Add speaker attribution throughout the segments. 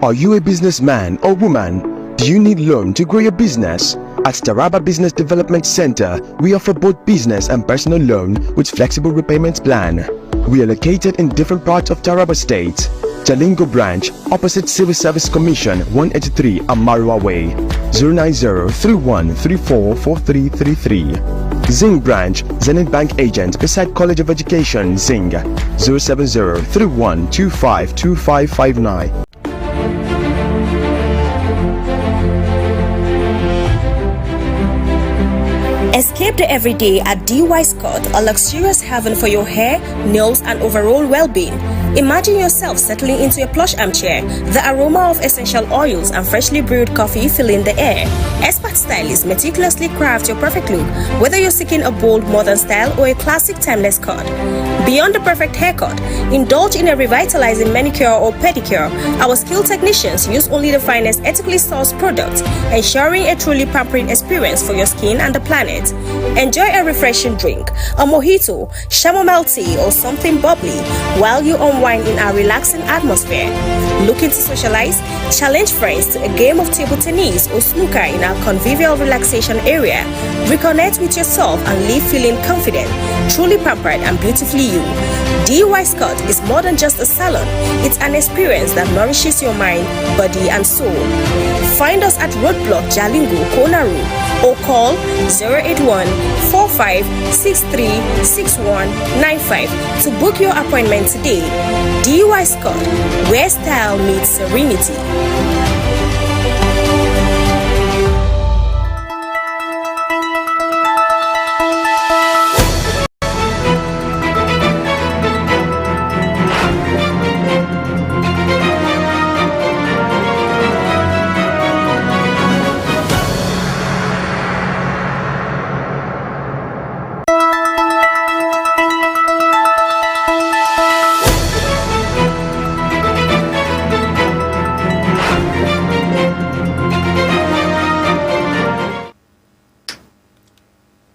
Speaker 1: Are you a businessman or woman? Do you need loan to grow your business? At Taraba Business Development Center, we offer both business and personal loan with flexible repayment plan. We are located in different parts of Taraba State. Jalingo branch, opposite Civil Service Commission, 183 Amarua Way, 090-3134-4333. Zing branch, Zenith Bank agent beside College of Education, Zing, 070-3125-2559.
Speaker 2: Escape the everyday at DY Scott, a luxurious haven for your hair, nails, and overall well-being. Imagine yourself settling into a plush armchair, the aroma of essential oils and freshly brewed coffee filling the air. Expert stylists meticulously craft your perfect look, whether you're seeking a bold modern style or a classic timeless cut. Beyond the perfect haircut, indulge in a revitalizing manicure or pedicure. Our skilled technicians use only the finest ethically sourced products, ensuring a truly pampering experience for your skin and the planet. Enjoy a refreshing drink, a mojito, chamomile tea, or something bubbly while you unwind in our relaxing atmosphere. Looking to socialize? Challenge friends to a game of table tennis or snooker in our convivial relaxation area. Reconnect with yourself and leave feeling confident, truly pampered and beautifully you. DY Scott is more than just a salon. It's an experience that nourishes your mind, body, and soul. Find us at Roadblock Jalingo, Konaru, or call 081-4563-6195 to book your appointment today. DY Scott, where style meets serenity.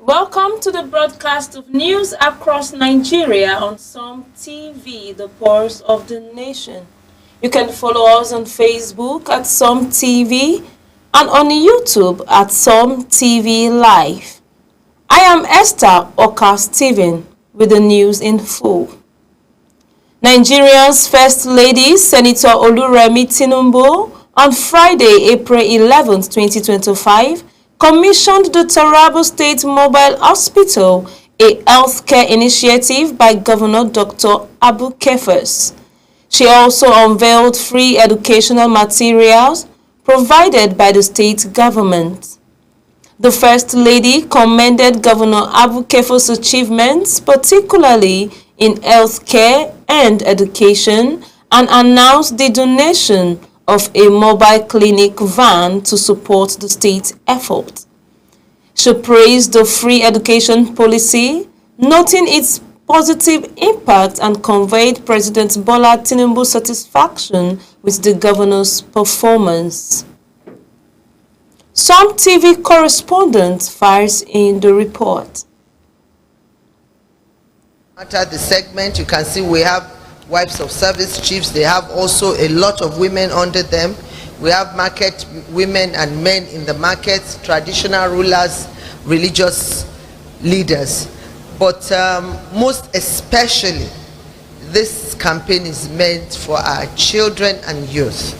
Speaker 3: Welcome to the broadcast of news across Nigeria on Som TV, the pulse of the nation. You can follow us on Facebook at Som TV and on YouTube at Som TV Live. I am Esther Oka Steven with the news in full. Nigeria's First Lady, Senator Oluremi Tinubu, on Friday, April 11, 2025, commissioned the Taraba State Mobile Hospital, a healthcare initiative by Governor Dr. Abu Kefas. She also unveiled free educational materials provided by the state government. The First Lady commended Governor Abu Kefas' achievements, particularly in healthcare and education, and announced the donation of a mobile clinic van to support the state effort. She praised the free education policy, noting its positive impact, and conveyed President Bola Tinubu's satisfaction with the governor's performance. Som TV correspondent fires in the report.
Speaker 4: After the segment, you can see we have wives of service chiefs. They have also a lot of women under them. We have market women and men in the markets, traditional rulers, religious leaders. But most especially, this campaign is meant for our children and youth,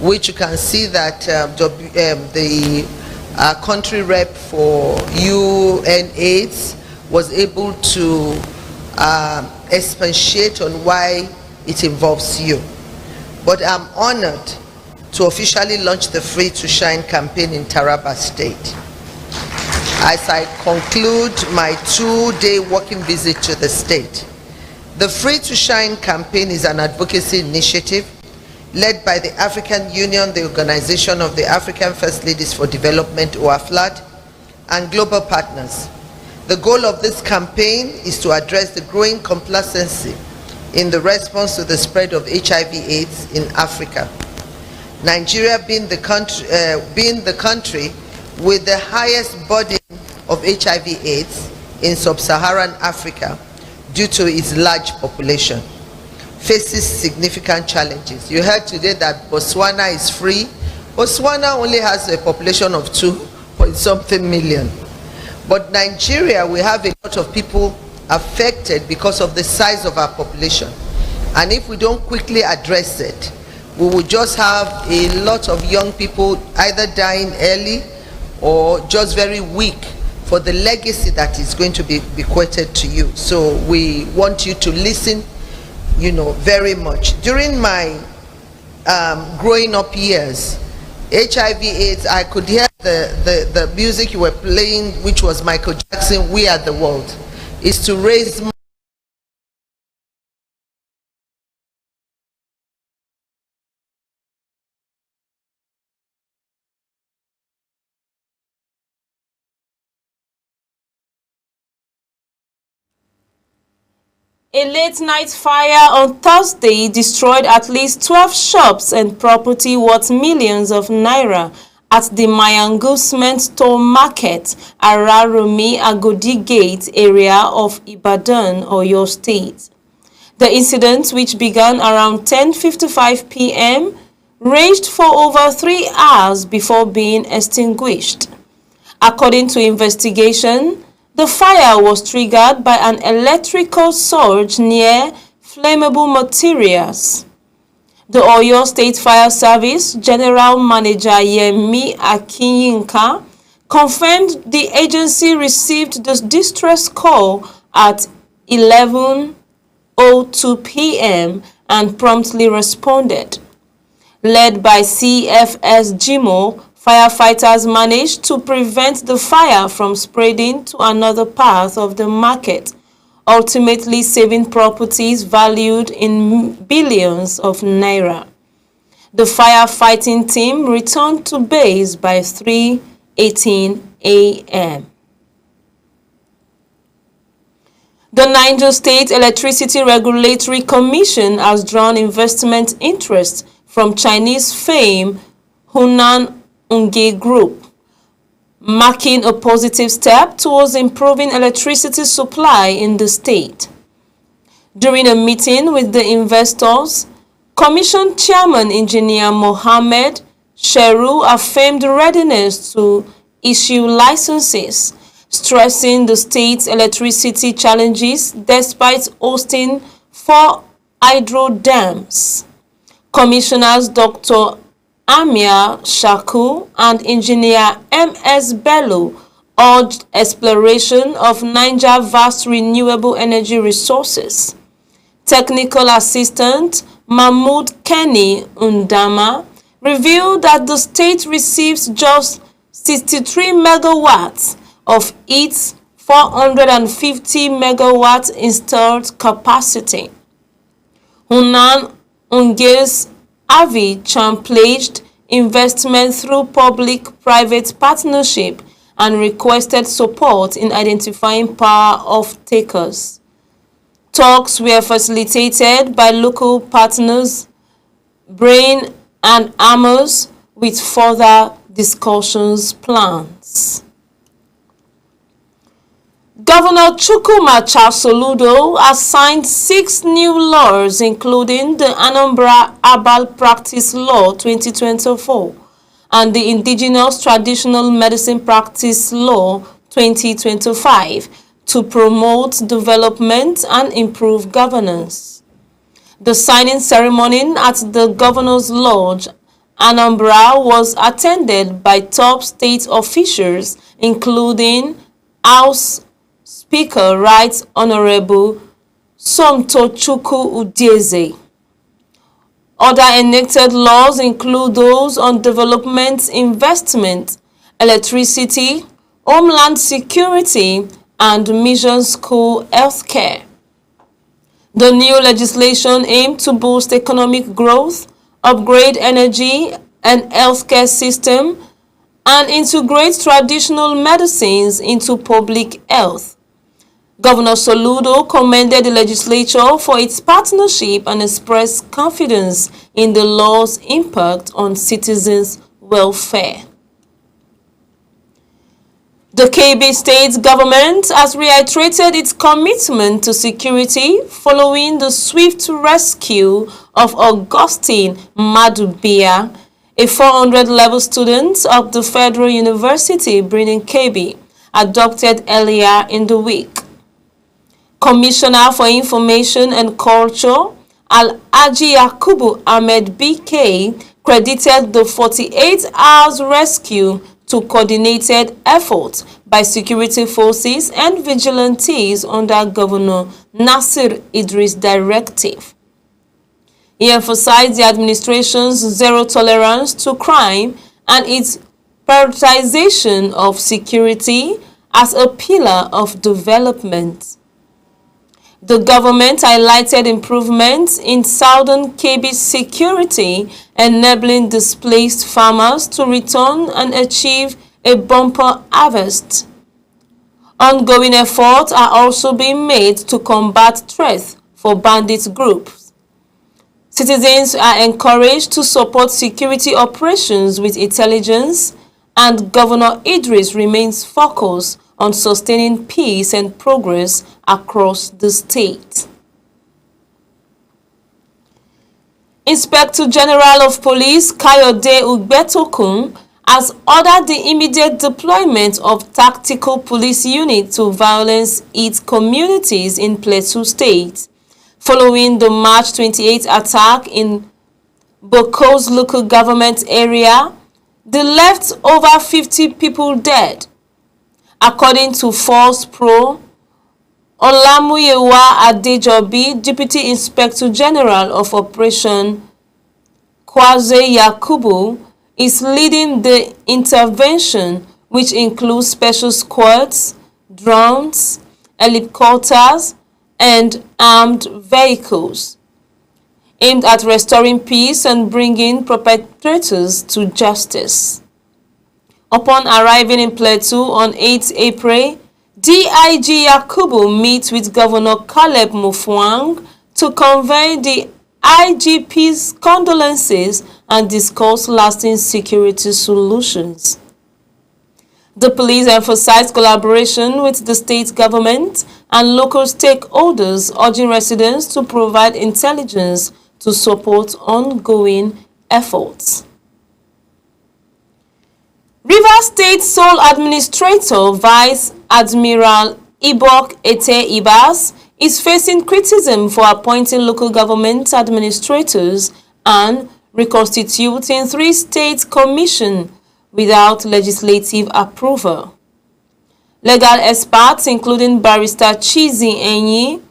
Speaker 4: which you can see that the country rep for UNAIDS was able to expatiate on why it involves you. But I'm honored to officially launch the Free to Shine campaign in Taraba State as I conclude my 2-day working visit to the state. The Free to Shine campaign is an advocacy initiative led by the African Union, the Organization of the African First Ladies for Development, OAFLAD, and global partners. The goal of this campaign is to address the growing complacency in the response to the spread of HIV/AIDS in Africa. Nigeria being the country with the highest burden of HIV/AIDS in sub-Saharan Africa due to its large population. faces significant challenges. You heard today that Botswana is free. Botswana only has a population of 2.something million. But Nigeria, we have a lot of people affected because of the size of our population. And if we don't quickly address it, we will just have a lot of young people either dying early or just very weak for the legacy that is going to be bequeathed to you. So we want you to listen, very much. During my growing up years, HIV/AIDS, I could hear the music you were playing, which was Michael Jackson, "We Are the World," is to raise money.
Speaker 3: A late-night fire on Thursday destroyed at least 12 shops and property worth millions of naira at the Mayangu Cement Store Market, Araromi Agodi Gate area of Ibadan, Oyo State. The incident, which began around 10:55 p.m., raged for over 3 hours before being extinguished. According to investigation, the fire was triggered by an electrical surge near flammable materials. The Oyo State Fire Service General Manager Yemi Akinyinka confirmed the agency received the distress call at 11:02 p.m. and promptly responded. Led by CFS Jimo, firefighters managed to prevent the fire from spreading to another part of the market, ultimately saving properties valued in billions of naira. The firefighting team returned to base by 3:18 a.m. The Niger State Electricity Regulatory Commission has drawn investment interest from Chinese fame Hunan Unge Group, marking a positive step towards improving electricity supply in the state. During a meeting with the investors, Commission Chairman Engineer Mohammed Sheru affirmed readiness to issue licenses, stressing the state's electricity challenges despite hosting 4 hydro dams. Commissioners Dr. Amir Shaku and Engineer M.S. Bello urged exploration of Niger's vast renewable energy resources. Technical Assistant Mahmoud Kenny Undama revealed that the state receives just 63 megawatts of its 450 megawatt installed capacity. Hunan Unge's Avi championed investment through public-private partnership and requested support in identifying power off-takers. Talks were facilitated by local partners, Brain and Amos, with further discussions planned. Governor Chukwuma Soludo has signed 6 new laws, including the Anambra Herbal Practice Law 2024 and the Indigenous Traditional Medicine Practice Law 2025, to promote development and improve governance. The signing ceremony at the Governor's Lodge, Anambra, was attended by top state officials, including House Speaker Right Honorable Somtochukwu Udeze. Other enacted laws include those on development, investment, electricity, homeland security, and mission school healthcare. The new legislation aimed to boost economic growth, upgrade energy and healthcare system, and integrate traditional medicines into public health. Governor Soludo commended the legislature for its partnership and expressed confidence in the law's impact on citizens' welfare. The Kebbi State government has reiterated its commitment to security following the swift rescue of Augustine Madubia, a 400-level student of the Federal University Birnin Kebbi, adopted earlier in the week. Commissioner for Information and Culture, Al-Haji Yakubu Ahmed BK, credited the 48 hours rescue to coordinated efforts by security forces and vigilantes under Governor Nasir Idris' directive. He emphasized the administration's zero tolerance to crime and its prioritization of security as a pillar of development. The government highlighted improvements in southern Kebbi's security, enabling displaced farmers to return and achieve a bumper harvest. Ongoing efforts are also being made to combat threats for bandit groups. Citizens are encouraged to support security operations with intelligence, and Governor Idris remains focused on sustaining peace and progress across the state. Inspector General of Police Kayode Ugbetokun has ordered the immediate deployment of tactical police units to violence-hit communities in Plateau State, following the March 28 attack in Boko's local government area. They left over 50 people dead. According to Force Pro, Olamuyewa Adejobi, Deputy Inspector General of Operation Kwaze Yakubu, is leading the intervention, which includes special squads, drones, helicopters, and armed vehicles, aimed at restoring peace and bringing perpetrators to justice. Upon arriving in Plateau on 8 April, DIG Yakubu meets with Governor Caleb Mufwang to convey the IGP's condolences and discuss lasting security solutions. The police emphasized collaboration with the state government and local stakeholders, urging residents to provide intelligence to support ongoing efforts. Rivers State Sole Administrator Vice Admiral Ibok Ete Ibas is facing criticism for appointing local government administrators and reconstituting 3 state commissions without legislative approval. Legal experts, including Barrister Chizi Enyi,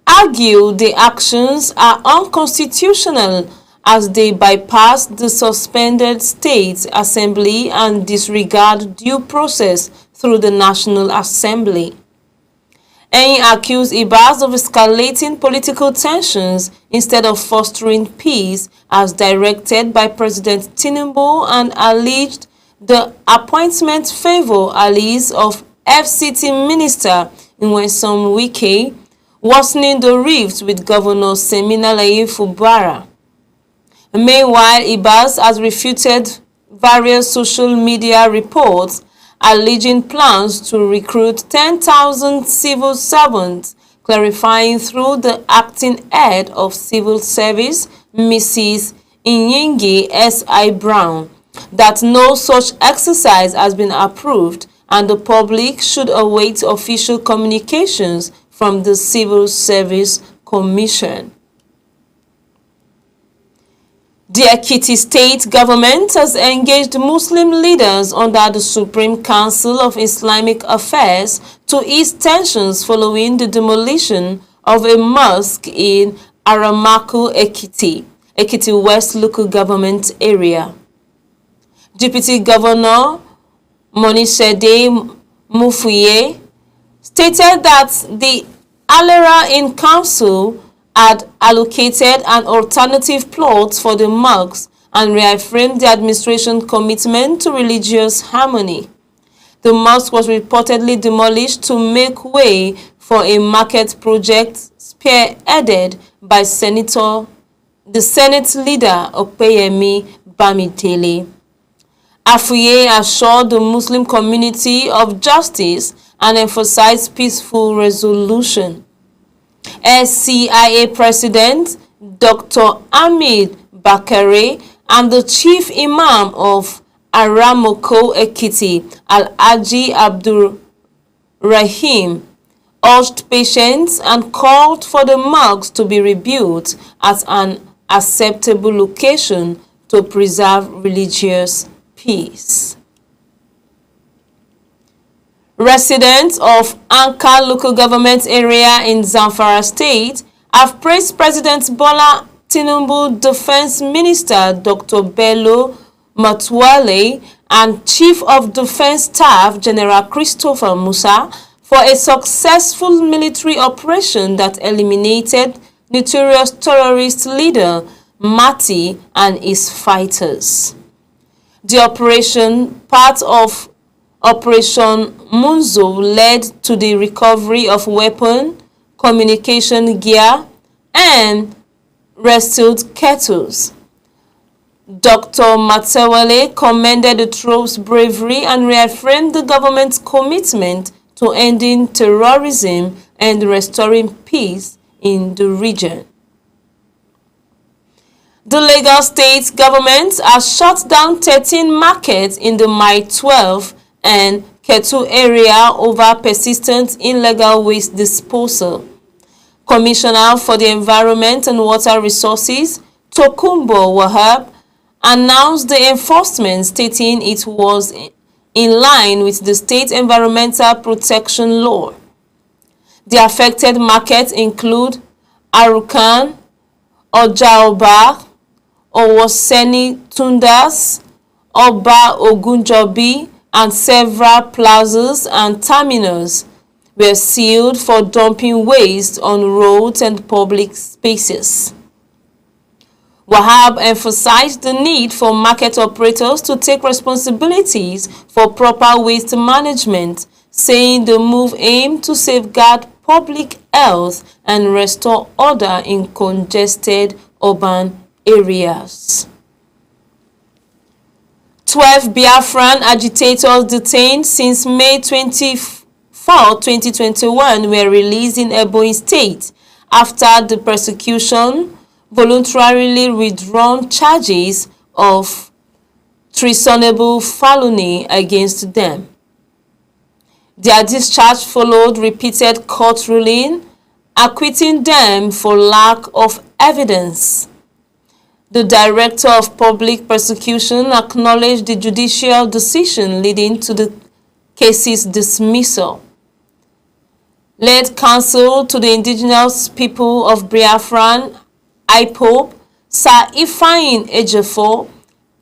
Speaker 3: argue the actions are unconstitutional as they bypass the suspended state assembly and disregard due process through the National Assembly. Enyi accused Ibas of escalating political tensions instead of fostering peace as directed by President Tinubu, and alleged the appointment favor allies of FCT Minister Nyesom Wike, worsening the rift with Governor Seminalayi Fubara. Meanwhile, Ibas has refuted various social media reports alleging plans to recruit 10,000 civil servants, clarifying through the acting head of civil service, Mrs. Inyingi S.I. Brown, that no such exercise has been approved and the public should await official communications from the Civil Service Commission. The Ekiti state government has engaged Muslim leaders under the Supreme Council of Islamic Affairs to ease tensions following the demolition of a mosque in Aramaku, Ekiti West local government area. Deputy Governor Monisede Mufuye stated that the Alera in Council had allocated an alternative plot for the mosque and reaffirmed the administration's commitment to religious harmony. The mosque was reportedly demolished to make way for a market project spearheaded by the Senate leader Opeyemi Bamidele. Afuye assured the Muslim community of justice and emphasized peaceful resolution. SCIA President Dr. Hamid Bakare and the Chief Imam of Aramoko Ekiti, Al-Haji Abdul Rahim, urged patience and called for the mosque to be rebuilt at an acceptable location to preserve religious peace. Residents of Anka local government area in Zamfara State have praised President Bola Tinubu, Defense Minister Dr. Bello Matuwale, and Chief of Defense Staff General Christopher Musa for a successful military operation that eliminated notorious terrorist leader Mati and his fighters. The operation, part of Operation Munzo, led to the recovery of weapon, communication gear, and rescued kettles. Dr. Matewale commended the troops' bravery and reaffirmed the government's commitment to ending terrorism and restoring peace in the region. The Lagos State government has shut down 13 markets in the Mile 12 and Ketu area over persistent illegal waste disposal. Commissioner for the Environment and Water Resources, Tokumbo Wahab, announced the enforcement, stating it was in line with the state environmental protection law. The affected markets include Arukan, Ojaoba, Owoseni Tundas, Oba Ogunjobi, and several plazas and terminals were sealed for dumping waste on roads and public spaces. Wahab emphasized the need for market operators to take responsibilities for proper waste management, saying the move aimed to safeguard public health and restore order in congested urban areas. 12 Biafran agitators detained since May 24, 2021 were released in Ebonyi State after the prosecution voluntarily withdrawn charges of treasonable felony against them. Their discharge followed repeated court ruling acquitting them for lack of evidence. The Director of Public Prosecution acknowledged the judicial decision leading to the case's dismissal. Led counsel to the indigenous people of Biafran, IPOB, Sir Ifeanyi Ejiofor,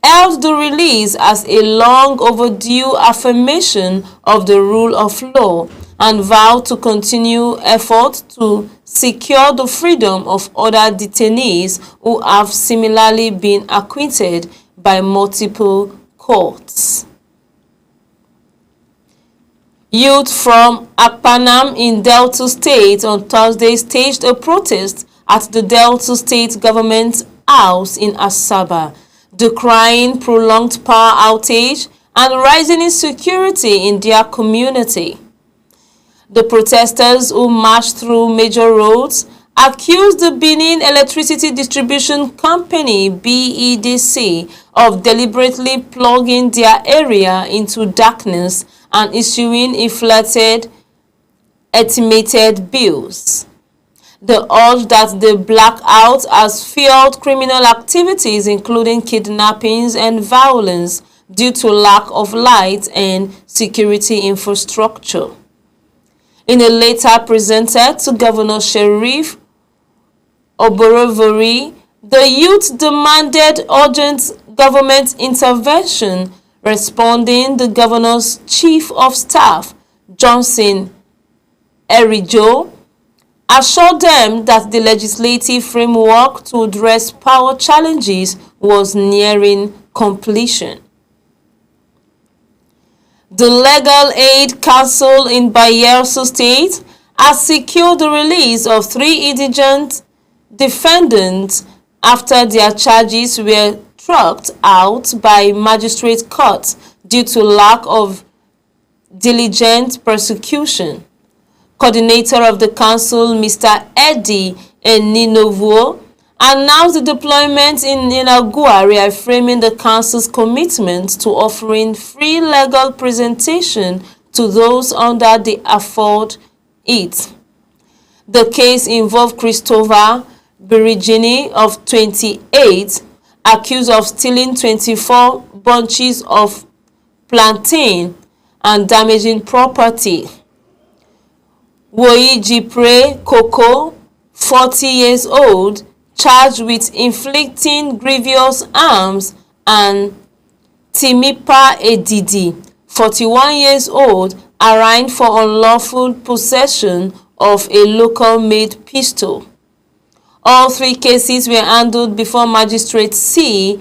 Speaker 3: hailed the release as a long overdue affirmation of the rule of law and vowed to continue efforts to secure the freedom of other detainees who have similarly been acquitted by multiple courts. Youth from Akpanam in Delta State on Thursday staged a protest at the Delta State Government House in Asaba, decrying prolonged power outage and rising insecurity in their community. The protesters, who marched through major roads, accused the Benin Electricity Distribution Company (BEDC) of deliberately plugging their area into darkness and issuing inflated estimated bills. They urged that the blackout has fueled criminal activities including kidnappings and violence due to lack of light and security infrastructure. In a letter presented to Governor Sheriff Oborevori, the youth demanded urgent government intervention. Responding, the governor's chief of staff, Johnson Erijo, assured them that the legislative framework to address power challenges was nearing completion. The Legal Aid Council in Bayelsa State has secured the release of 3 indigent defendants after their charges were struck out by magistrate court due to lack of diligent prosecution. Coordinator of the council, Mr. Eddie Eninovuo, announced the deployment in Inagua, reaffirming the council's commitment to offering free legal presentation to those under the afford it. The case involved Christopher Birigini of 28, accused of stealing 24 bunches of plantain and damaging property. Woyi Jipre Koko, 40 years old, charged with inflicting grievous harms, and Timipa Edidi, 41 years old, arraigned for unlawful possession of a local-made pistol. All three cases were handled before Magistrate C.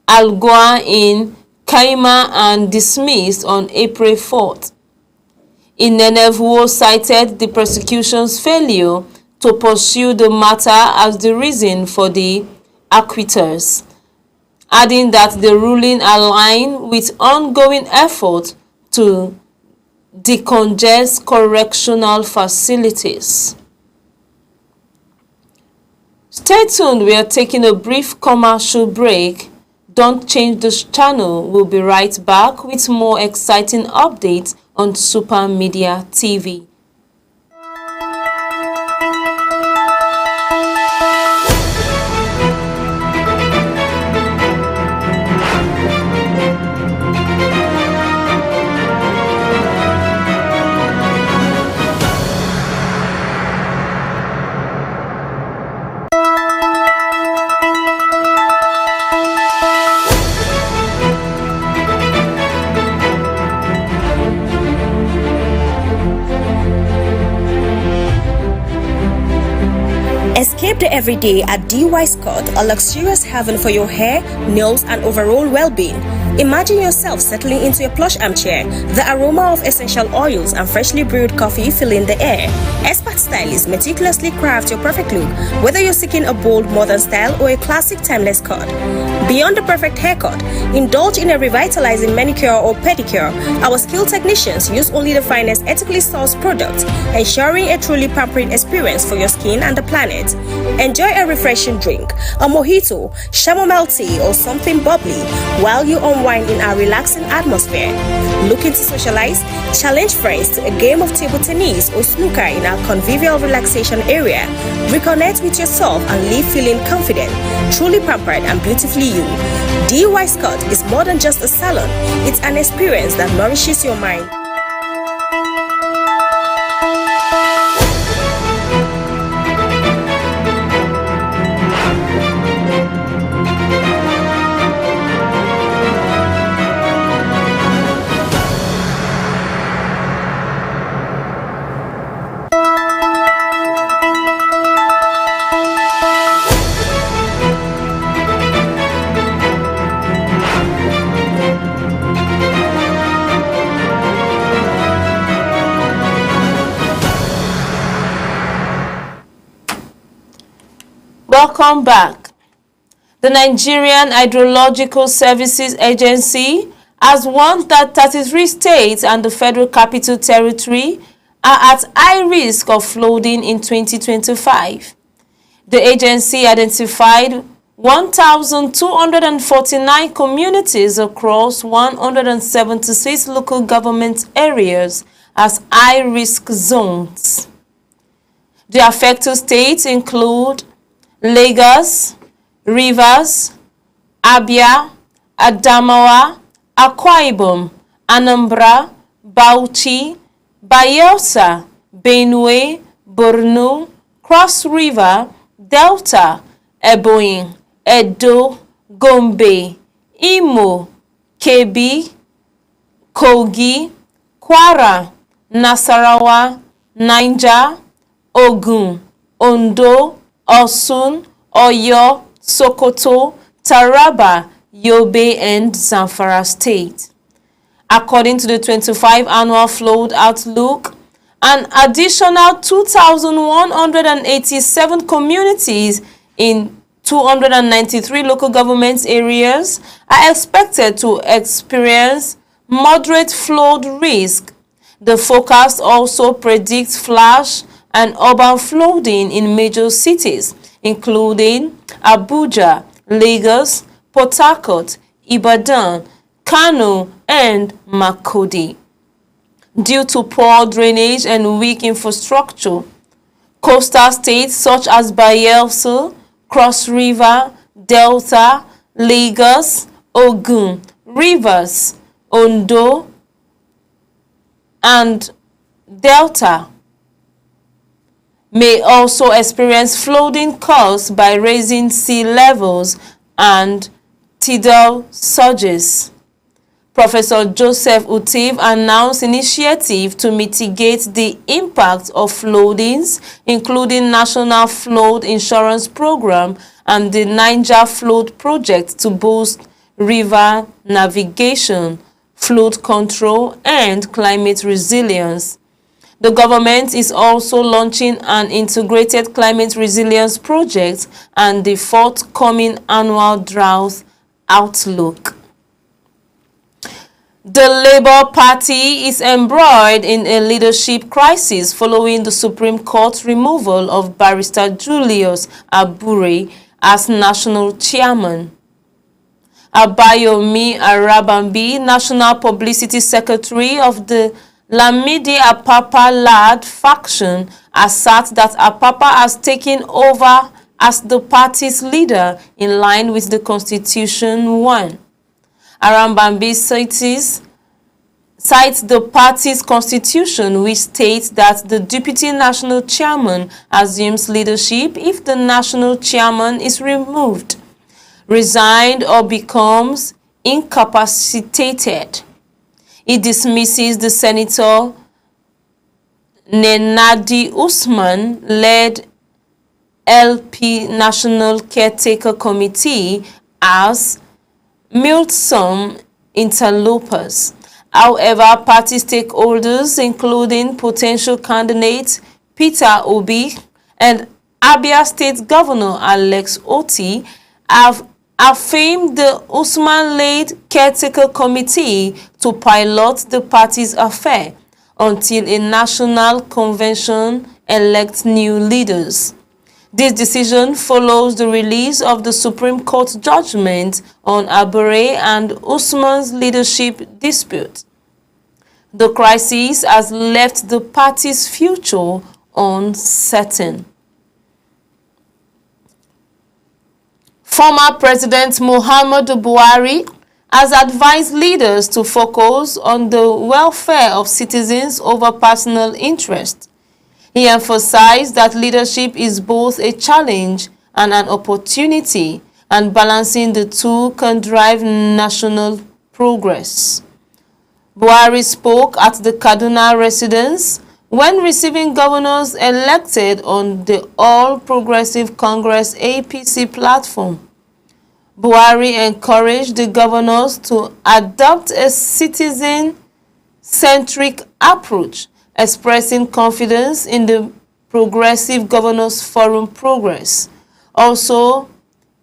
Speaker 3: Algoa in Kaima and dismissed on April 4th. Inenevuo cited the prosecution's failure to pursue the matter as the reason for the acquittals, adding that the ruling aligned with ongoing efforts to decongest correctional facilities. Stay tuned, we are taking a brief commercial break. Don't change this channel. We'll be right back with more exciting updates on Super Media TV.
Speaker 2: Escape the everyday at DY Scott, a luxurious haven for your hair, nails, and overall well-being. Imagine yourself settling into a plush armchair, the aroma of essential oils and freshly brewed coffee filling the air. Expert stylists meticulously craft your perfect look, whether you're seeking a bold modern style or a classic timeless cut. Beyond the perfect haircut, indulge in a revitalizing manicure or pedicure. Our skilled technicians use only the finest ethically sourced products, ensuring a truly pampering experience for your skin and the planet. Enjoy a refreshing drink, a mojito, chamomile tea, or something bubbly while you unwind in our relaxing atmosphere. Looking to socialize? Challenge friends to a game of table tennis or snooker in our convivial relaxation area. Reconnect with yourself and leave feeling confident, truly pampered and beautifully you. DY Scott is more than just a salon, it's an experience that nourishes your mind.
Speaker 3: Welcome back. The Nigerian Hydrological Services Agency has warned that 33 states and the Federal Capital Territory are at high risk of flooding in 2025. The agency identified 1,249 communities across 176 local government areas as high-risk zones. The affected states include Lagos, Rivers, Abia, Adamawa, Akwa Ibom, Anambra, Bauchi, Bayelsa, Benue, Borno, Cross River, Delta, Ebonyi, Edo, Gombe, Imo, Kebbi, Kogi, Kwara, Nasarawa, Niger, Ogun, Ondo, Osun, Oyo, Sokoto, Taraba, Yobe, and Zamfara State. According to the 25 Annual Flood Outlook, an additional 2,187 communities in 293 local government areas are expected to experience moderate flood risk. The forecast also predicts flash and urban flooding in major cities, including Abuja, Lagos, Port Harcourt, Ibadan, Kano, and Makurdi. Due to poor drainage and weak infrastructure, coastal states such as Bayelsa, Cross River, Delta, Lagos, Ogun, Rivers, Ondo, and Delta may also experience flooding caused by rising sea levels and tidal surges. Professor Joseph Utiv announced initiative to mitigate the impact of floodings, including National Flood Insurance Program and the Niger Flood Project to boost river navigation, flood control, and climate resilience. The government is also launching an integrated climate resilience project and the forthcoming annual drought outlook. The Labour Party is embroiled in a leadership crisis following the Supreme Court removal of Barrister Julius Abure as national chairman. Abayomi Arabambi, National Publicity Secretary of the Lamidi Apapa Lad faction, asserts that Apapa has taken over as the party's leader in line with the Constitution 1. Arabambi cites the party's constitution, which states that the deputy national chairman assumes leadership if the national chairman is removed, resigned, or becomes incapacitated. It dismisses the Senator Nenadi Usman-led LP National Caretaker Committee as mulesome interlopers. However, party stakeholders, including potential candidate Peter Obi and Abia State Governor Alex Otti, have affirmed the Usman-led Caretaker Committee to pilot the party's affair until a national convention elects new leaders. This decision follows the release of the Supreme Court judgment on Abure and Usman's leadership dispute. The crisis has left the party's future uncertain. Former President Muhammadu Buhari has advised leaders to focus on the welfare of citizens over personal interest. He emphasized that leadership is both a challenge and an opportunity, and balancing the two can drive national progress. Buhari spoke at the Kaduna residence when receiving governors elected on the All Progressive Congress APC platform. Buhari encouraged the governors to adopt a citizen-centric approach, expressing confidence in the Progressive Governors Forum progress. Also,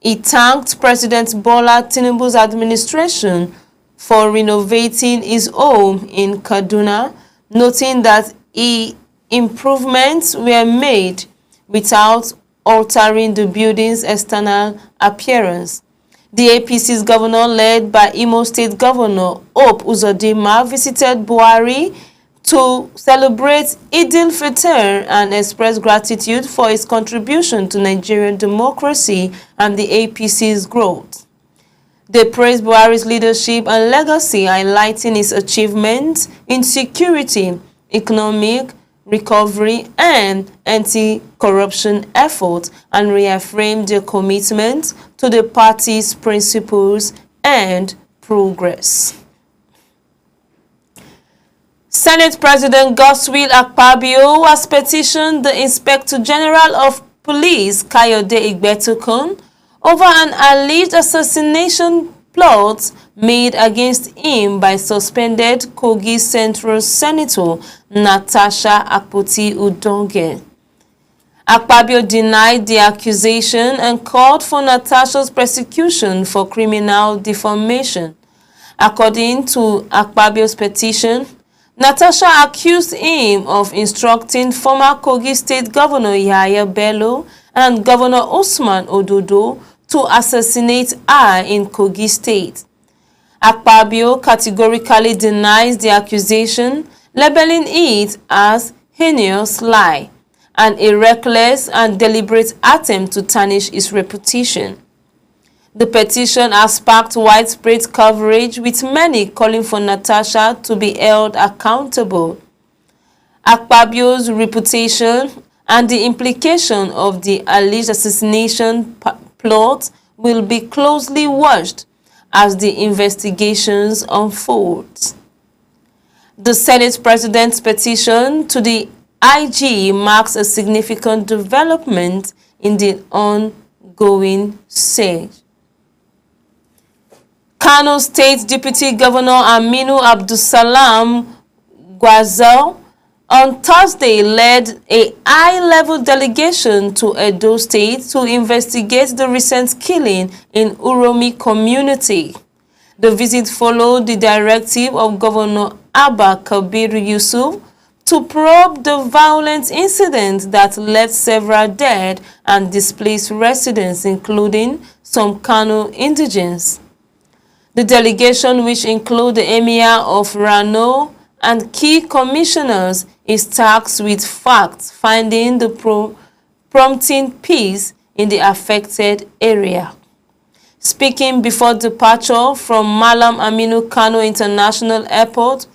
Speaker 3: he thanked President Bola Tinubu's administration for renovating his home in Kaduna, noting that improvements were made without altering the building's external appearance. The APC's governor, led by Imo State Governor Hope Uzodinma, visited Buhari to celebrate Eid al-Fitr and express gratitude for his contribution to Nigerian democracy and the APC's growth. They praised Buhari's leadership and legacy, highlighting his achievements in security, economic recovery, and anti-corruption efforts, and reaffirmed their commitment to the party's principles and progress. Senate President Godswill Akpabio has petitioned the Inspector General of Police, Kayode Igbetukun, over an alleged assassination plot made against him by suspended Kogi Central Senator Natasha Akpoti-Udonge. Akpabio denied the accusation and called for Natasha's prosecution for criminal defamation. According to Akpabio's petition, Natasha accused him of instructing former Kogi State Governor Yahaya Bello and Governor Osman Ododo to assassinate her in Kogi State. Akpabio categorically denies the accusation, labeling it as heinous lie and a reckless and deliberate attempt to tarnish his reputation. The petition has sparked widespread coverage, with many calling for Natasha to be held accountable. Akpabio's reputation and the implication of the alleged assassination plot will be closely watched as the investigations unfold. The Senate President's petition to the IG marks a significant development in the ongoing siege. Kano State Deputy Governor Aminu Abdulsalam Gwazel on Thursday led a high-level delegation to Edo State to investigate the recent killing in Uromi community. The visit followed the directive of Governor Abba Kabir Yusuf to probe the violent incident that left several dead and displaced residents, including some Kano indigents. The delegation, which include the Emir of Rano and key commissioners, is tasked with fact-finding the prompting peace in the affected area. Speaking before departure from Malam Aminu Kano International Airport,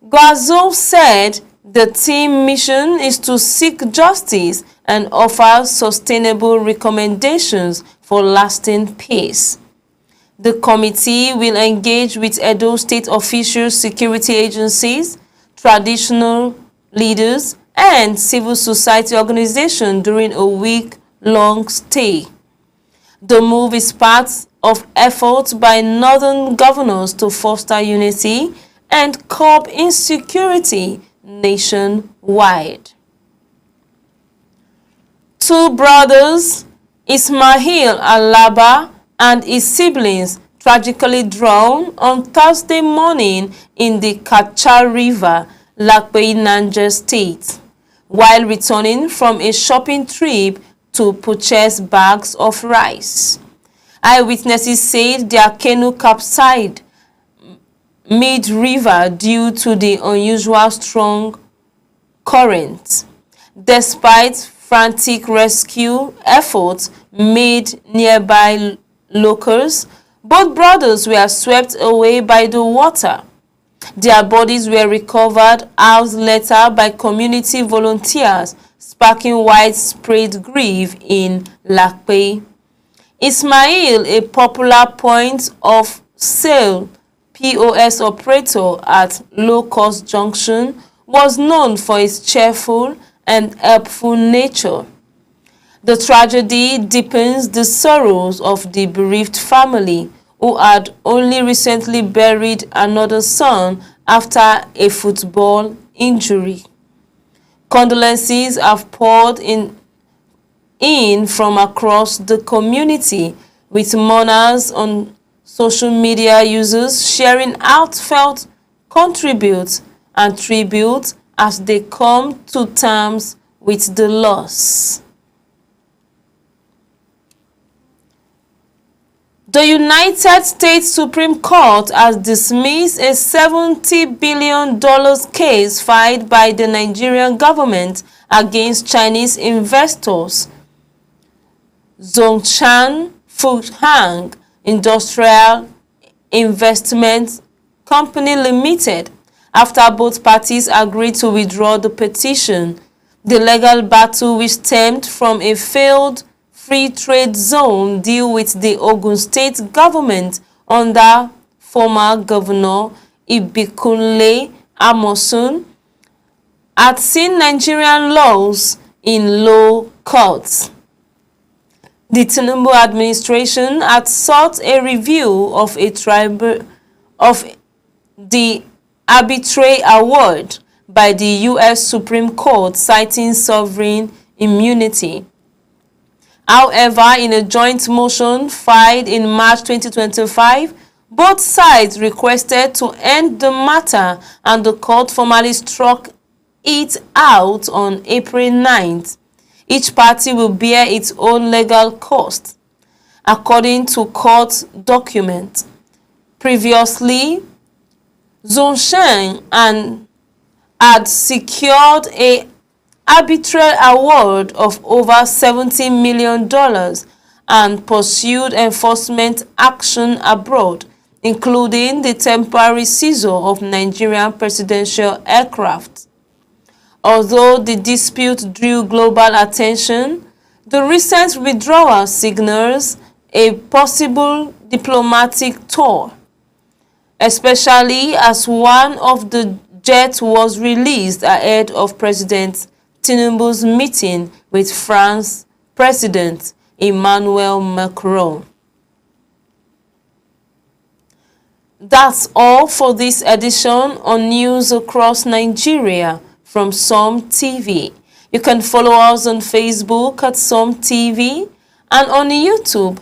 Speaker 3: Gwazel said the team mission is to seek justice and offer sustainable recommendations for lasting peace. The committee will engage with Edo State officials, security agencies, traditional leaders, and civil society organizations during a week-long stay. The move is part of efforts by northern governors to foster unity and curb insecurity nationwide. Two brothers, Ismail Alaba and his siblings, tragically drowned on Thursday morning in the Kacha River, Lakpei, Niger State, while returning from a shopping trip to purchase bags of rice. Eyewitnesses said their canoe capsized mid-river due to the unusual strong current. Despite frantic rescue efforts made nearby locals, both brothers were swept away by the water. Their bodies were recovered hours later by community volunteers, sparking widespread grief in Lakpei. Ismail, a popular point of sale POS operator at Low Cost Junction, was known for his cheerful and helpful nature. The tragedy deepens the sorrows of the bereaved family, who had only recently buried another son after a football injury. Condolences have poured in from across the community, with mourners on social media users sharing heartfelt tributes as they come to terms with the loss. The United States Supreme Court has dismissed a $70 billion case filed by the Nigerian government against Chinese investors Zhongshan Fuhang Industrial Investment Company Limited, after both parties agreed to withdraw the petition. The legal battle, which stemmed from a failed free trade zone deal with the Ogun State government under former Governor Ibikunle Amosun, had seen Nigerian laws in low courts. The Tinubu administration had sought a review of the arbitrary award by the U.S. Supreme Court, citing sovereign immunity. However, in a joint motion filed in March 2025, both sides requested to end the matter and the court formally struck it out on April 9th. Each party will bear its own legal cost, according to court documents. Previously, Zhongshan had secured an arbitral award of over $70 million and pursued enforcement action abroad, including the temporary seizure of Nigerian presidential aircraft. Although the dispute drew global attention, the recent withdrawal signals a possible diplomatic tour, especially as one of the jets was released ahead of President Tinubu's meeting with France President Emmanuel Macron. That's all for this edition on News Across Nigeria from Som TV. You can follow us on Facebook at Som TV and on YouTube